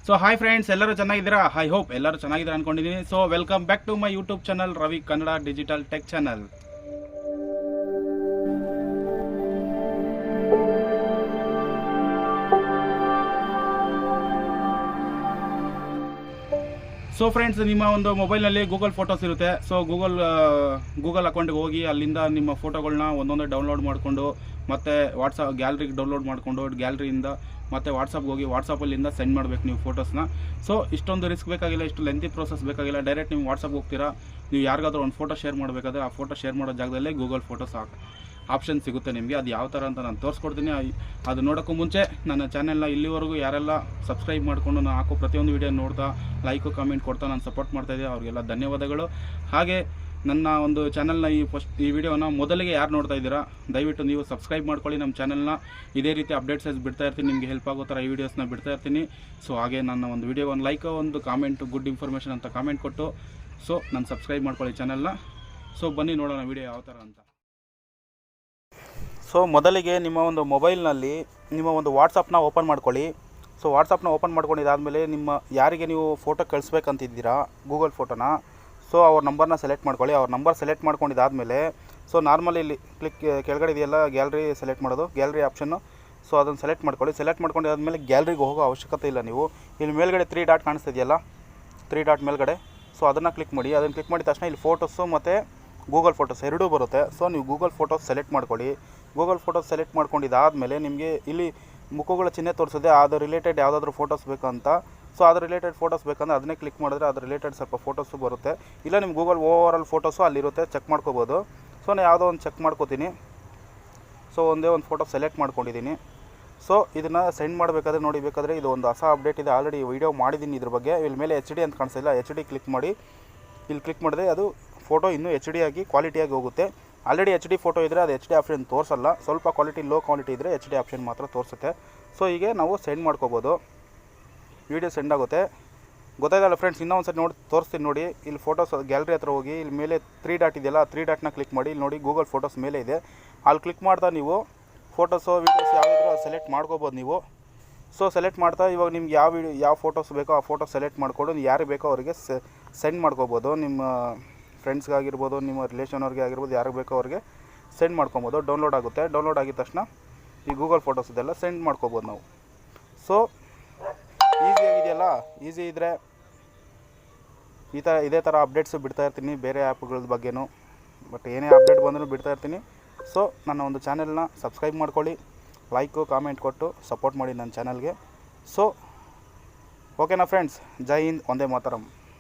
So hi friends, ಎಲ್ಲರೂ ಚೆನ್ನಾಗಿದ್ದೀರಾ? I hope ಎಲ್ಲರೂ ಚೆನ್ನಾಗಿದ್ದೀರಾ ಅನ್ಕೊಂಡಿದ್ದೀನಿ. So welcome back to my YouTube channel Ravi Kannada digital tech channel. So friends, ನಿಮ್ಮ ಒಂದು ಮೊಬೈಲ್ನಲ್ಲಿ ಗೂಗಲ್ ಫೋಟೋಸ್ ಇರುತ್ತೆ. ಸೊ ಗೂಗಲ್ ಅಕೌಂಟ್ಗೆ ಹೋಗಿ ಅಲ್ಲಿಂದ ನಿಮ್ಮ ಫೋಟೋಗಳನ್ನ ಒಂದೊಂದೇ ಡೌನ್ಲೋಡ್ ಮಾಡಿಕೊಂಡು ಮತ್ತು ವಾಟ್ಸಪ್ ಗ್ಯಾಲರಿಗೆ ಡೌನ್ಲೋಡ್ ಮಾಡಿಕೊಂಡು ಗ್ಯಾಲರಿಯಿಂದ ಮತ್ತು ವಾಟ್ಸಪ್ಗೆ ಹೋಗಿ ವಾಟ್ಸಪ್ಪಲ್ಲಿಂದ ಸೆಂಡ್ ಮಾಡಬೇಕು ನೀವು ಫೋಟೋಸ್ನ. ಸೊ ಇಷ್ಟೊಂದು ರಿಸ್ಕ್ ಬೇಕಾಗಿಲ್ಲ, ಇಷ್ಟು ಲೆಂತಿ ಪ್ರೋಸೆಸ್ ಬೇಕಾಗಿಲ್ಲ. ಡೈರೆಕ್ಟ್ ನೀವು ವಾಟ್ಸಪ್ಗೆ ಹೋಗ್ತೀರಾ, ನೀವು ಯಾರಿಗಾದ್ರೂ ಒಂದು ಫೋಟೋ ಶೇರ್ ಮಾಡಬೇಕಾದ್ರೆ ಆ ಫೋಟೋ ಶೇರ್ ಮಾಡೋ ಜಾಗದಲ್ಲೇ ಗೂಗಲ್ ಫೋಟೋಸ್ ಆಪ್ಷನ್ ಸಿಗುತ್ತೆ ನಿಮಗೆ. ಅದು ಯಾವ ಥರ ಅಂತ ನಾನು ತೋರಿಸ್ಕೊಡ್ತೀನಿ. ಅದು ನೋಡೋಕ್ಕೂ ಮುಂಚೆ ನನ್ನ ಚಾನೆಲ್ನ ಇಲ್ಲಿವರೆಗೂ ಯಾರೆಲ್ಲ ಸಬ್ಸ್ಕ್ರೈಬ್ ಮಾಡಿಕೊಂಡು ನಾನು ಹಾಕೋ ಪ್ರತಿಯೊಂದು ವೀಡಿಯೋ ನೋಡ್ತಾ ಲೈಕು ಕಮೆಂಟ್ ಕೊಡ್ತಾ ನಾನು ಸಪೋರ್ಟ್ ಮಾಡ್ತಾಯಿದ್ದೆ, ಅವರಿಗೆಲ್ಲ ಧನ್ಯವಾದಗಳು. ಹಾಗೆ ನನ್ನ ಒಂದು ಚಾನಲ್ನ ಈ ವಿಡಿಯೋನ ಮೊದಲಿಗೆ ಯಾರು ನೋಡ್ತಾ ಇದ್ದೀರಾ, ದಯವಿಟ್ಟು ನೀವು ಸಬ್ಸ್ಕ್ರೈಬ್ ಮಾಡ್ಕೊಳ್ಳಿ ನಮ್ಮ ಚಾನಲ್ನ. ಇದೇ ರೀತಿ ಅಪ್ಡೇಟ್ಸ್ ಬಿಡ್ತಾ ಇರ್ತೀನಿ, ನಿಮಗೆ ಹೆಲ್ಪ್ ಆಗೋ ಥರ ಈ ವಿಡಿಯೋಸ್ನ ಬಿಡ್ತಾ ಇರ್ತೀನಿ. ಸೊ ಹಾಗೆ ನನ್ನ ಒಂದು ವಿಡಿಯೋ ಒಂದು ಲೈಕ್, ಒಂದು ಕಾಮೆಂಟು, ಗುಡ್ ಇನ್ಫಾರ್ಮೇಷನ್ ಅಂತ ಕಾಮೆಂಟ್ ಕೊಟ್ಟು ಸೊ ನಾನು ಸಬ್ಸ್ಕ್ರೈಬ್ ಮಾಡ್ಕೊಳ್ಳಿ ಚಾನಲ್ನ. ಸೊ ಬನ್ನಿ ನೋಡೋಣ ವಿಡಿಯೋ ಯಾವ ಥರ ಅಂತ. ಸೊ ಮೊದಲಿಗೆ ನಿಮ್ಮ ಒಂದು ಮೊಬೈಲ್ನಲ್ಲಿ ನಿಮ್ಮ ಒಂದು ವಾಟ್ಸಪ್ನ ಓಪನ್ ಮಾಡ್ಕೊಳ್ಳಿ. ಸೊ ವಾಟ್ಸಪ್ನ ಓಪನ್ ಮಾಡ್ಕೊಂಡಿದ್ದಾದಮೇಲೆ ನಿಮ್ಮ ಯಾರಿಗೆ ನೀವು ಫೋಟೋ ಕಳಿಸ್ಬೇಕಂತಿದ್ದೀರಾ ಗೂಗಲ್ ಫೋಟೋನ, ಸೊ ಅವ್ರ ನಂಬರ್ನ ಸೆಲೆಕ್ಟ್ ಮಾಡ್ಕೊಳ್ಳಿ. ಅವ್ರ ನಂಬರ್ ಸೆಲೆಕ್ಟ್ ಮಾಡ್ಕೊಂಡಿದ್ದಾದಮೇಲೆ ಸೊ ನಾರ್ಮಲಿ ಇಲ್ಲಿ ಕೆಳಗಡೆ ಇದೆಯಲ್ಲ ಗ್ಯಾಲರಿ ಸೆಲೆಕ್ಟ್ ಮಾಡೋದು, ಗ್ಯಾಲರಿ ಆಪ್ಷನ್ನು. ಸೊ ಅದನ್ನು ಸೆಲೆಕ್ಟ್ ಮಾಡ್ಕೊಳ್ಳಿ. ಸೆಲೆಕ್ಟ್ ಮಾಡ್ಕೊಂಡಿದ್ದಾದಮೇಲೆ ಗ್ಯಾಲರಿಗೆ ಹೋಗೋ ಅವಶ್ಯಕತೆ ಇಲ್ಲ. ನೀವು ಇಲ್ಲಿ ಮೇಲ್ಗಡೆ 3 ಡಾಟ್ ಕಾಣಿಸ್ತಿದೆಯಲ್ಲ, 3 ಡಾಟ್ ಮೇಲ್ಗಡೆ, ಸೊ ಅದನ್ನು ಕ್ಲಿಕ್ ಮಾಡಿ. ಅದನ್ನು ಕ್ಲಿಕ್ ಮಾಡಿದ ತಕ್ಷಣ ಇಲ್ಲಿ ಫೋಟೋಸು ಮತ್ತು ಗೂಗಲ್ ಫೋಟೋಸ್ ಎರಡೂ ಬರುತ್ತೆ. ಸೊ ನೀವು ಗೂಗಲ್ ಫೋಟೋಸ್ ಸೆಲೆಕ್ಟ್ ಮಾಡ್ಕೊಳ್ಳಿ. ಗೂಗಲ್ ಫೋಟೋಸ್ ಸೆಲೆಕ್ಟ್ ಮಾಡ್ಕೊಂಡಿದ್ದಾದಮೇಲೆ ನಿಮಗೆ ಇಲ್ಲಿ ಮುಖಗಳ ಚಿಹ್ನೆ ತೋರಿಸಿದೆ, ಅದು ರಿಲೇಟೆಡ್ ಯಾವುದಾದ್ರೂ ಫೋಟೋಸ್ ಬೇಕಂತ. ಸೊ ಅದು ರಿಲೇಟೆಡ್ ಫೋಟೋಸ್ ಬೇಕಂದ್ರೆ ಅದನ್ನೇ ಕ್ಲಿಕ್ ಮಾಡಿದ್ರೆ ಅದು ರಿಲೇಟೆಡ್ ಸ್ವಲ್ಪ ಫೋಟೋಸು ಬರುತ್ತೆ. ಇಲ್ಲ ನಿಮ್ಮ ಗೂಗಲ್ ಓವರಾಲ್ ಫೋಟೋಸು ಅಲ್ಲಿರುತ್ತೆ, ಚೆಕ್ ಮಾಡ್ಕೋಬೋದು. ಸೊ ನಾನು ಯಾವುದೋ ಒಂದು ಚೆಕ್ ಮಾಡ್ಕೋತೀನಿ. ಸೊ ಒಂದೇ ಒಂದು ಫೋಟೋ ಸೆಲೆಕ್ಟ್ ಮಾಡ್ಕೊಂಡಿದ್ದೀನಿ. ಸೊ ಇದನ್ನು ಸೆಂಡ್ ಮಾಡಬೇಕಾದ್ರೆ ನೋಡಿ, ಬೇಕಾದರೆ ಇದು ಒಂದು ಹೊಸ ಅಪ್ಡೇಟ್ ಇದೆ, ಆಲ್ರೆಡಿ ವಿಡಿಯೋ ಮಾಡಿದ್ದೀನಿ ಇದ್ರ ಬಗ್ಗೆ. ಇಲ್ಲಿ ಮೇಲೆ HD ಅಂತ ಕಾಣಿಸ್ತಿಲ್ಲ, HD ಕ್ಲಿಕ್ ಮಾಡಿ. ಇಲ್ಲಿ ಕ್ಲಿಕ್ ಮಾಡಿದ್ರೆ ಅದು ಫೋಟೋ ಇನ್ನೂ HD ಆಗಿ ಕ್ವಾಲಿಟಿಯಾಗಿ ಹೋಗುತ್ತೆ. ಆಲ್ರೆಡಿ HD ಫೋಟೋ ಇದ್ದರೆ ಅದು HD ಆಪ್ಷನ್ ತೋರಿಸಲ್ಲ, ಸ್ವಲ್ಪ ಕ್ವಾಲಿಟಿ ಲೋ ಕ್ವಾಲಿಟಿ ಇದ್ದರೆ HD ಆಪ್ಷನ್ ಮಾತ್ರ ತೋರಿಸುತ್ತೆ. ಸೊ ಹೀಗೆ ನಾವು ಸೆಂಡ್ ಮಾಡ್ಕೋಬೋದು, ವೀಡಿಯೋ ಸೆಂಡ್ ಆಗುತ್ತೆ. ಗೊತ್ತಾಯ್ತಲ್ಲ ಫ್ರೆಂಡ್ಸ್? ಇನ್ನೂ ಒಂದು ಸರಿ ತೋರಿಸ್ತೀನಿ ನೋಡಿ. ಇಲ್ಲಿ ಫೋಟೋಸ್ ಗ್ಯಾಲರಿ ಹತ್ರ ಹೋಗಿ ಇಲ್ಲಿ ಮೇಲೆ 3 ಡಾಟ್ ಇದೆಯಲ್ಲ, 3 ಡಾಟ್ನ ಕ್ಲಿಕ್ ಮಾಡಿ. ಇಲ್ಲಿ ನೋಡಿ ಗೂಗಲ್ ಫೋಟೋಸ್ ಮೇಲೆ ಇದೆ, ಅಲ್ಲಿ ಕ್ಲಿಕ್ ಮಾಡ್ತಾ ನೀವು ಫೋಟೋಸು ವೀಡಿಯೋಸ್ ಯಾವುದಾದ್ರೂ ಸೆಲೆಕ್ಟ್ ಮಾಡ್ಕೋಬೋದು ನೀವು. ಸೊ ಸೆಲೆಕ್ಟ್ ಮಾಡ್ತಾ ಇವಾಗ ನಿಮ್ಗೆ ಯಾವ ಫೋಟೋಸ್ ಬೇಕೋ ಆ ಫೋಟೋ ಸೆಲೆಕ್ಟ್ ಮಾಡಿಕೊಂಡು ಯಾರಿಗೆ ಬೇಕೋ ಅವರಿಗೆ ಸೆಂಡ್ ಮಾಡ್ಕೋಬೋದು. ನಿಮ್ಮ ಫ್ರೆಂಡ್ಸ್ಗಾಗಿರ್ಬೋದು, ನಿಮ್ಮ ರಿಲೇಷನ್ ಅವ್ರಿಗೆ ಆಗಿರ್ಬೋದು, ಯಾರಿಗೆ ಬೇಕೋ ಅವ್ರಿಗೆ ಸೆಂಡ್ ಮಾಡ್ಕೊಬೋದು. ಡೌನ್ಲೋಡ್ ಆಗುತ್ತೆ. ಡೌನ್ಲೋಡ್ ಆಗಿದ ತಕ್ಷಣ ಈ ಗೂಗಲ್ ಫೋಟೋಸ್ ಇದೆಲ್ಲ ಸೆಂಡ್ ಮಾಡ್ಕೋಬೋದು ನಾವು. ಸೊ ಈಸಿಯಾಗಿದೆಯಲ್ಲ, ಈಸಿ ಇದ್ದರೆ ಇದೇ ಥರ ಅಪ್ಡೇಟ್ಸು ಬಿಡ್ತಾ ಇರ್ತೀನಿ ಬೇರೆ ಆ್ಯಪ್ಗಳ ಬಗ್ಗೆನೂ. ಬಟ್ ಏನೇ ಅಪ್ಡೇಟ್ ಬಂದರೂ ಬಿಡ್ತಾ ಇರ್ತೀನಿ. ಸೊ ನನ್ನ ಒಂದು ಚಾನೆಲ್ನ ಸಬ್ಸ್ಕ್ರೈಬ್ ಮಾಡ್ಕೊಳ್ಳಿ, ಲೈಕು ಕಾಮೆಂಟ್ ಕೊಟ್ಟು ಸಪೋರ್ಟ್ ಮಾಡಿ ನನ್ನ ಚಾನಲ್ಗೆ. ಸೊ ಓಕೆನಾ ಫ್ರೆಂಡ್ಸ್? ಜೈ ಹಿಂದ್, ಒಂದೇ ಮಾತರಂ.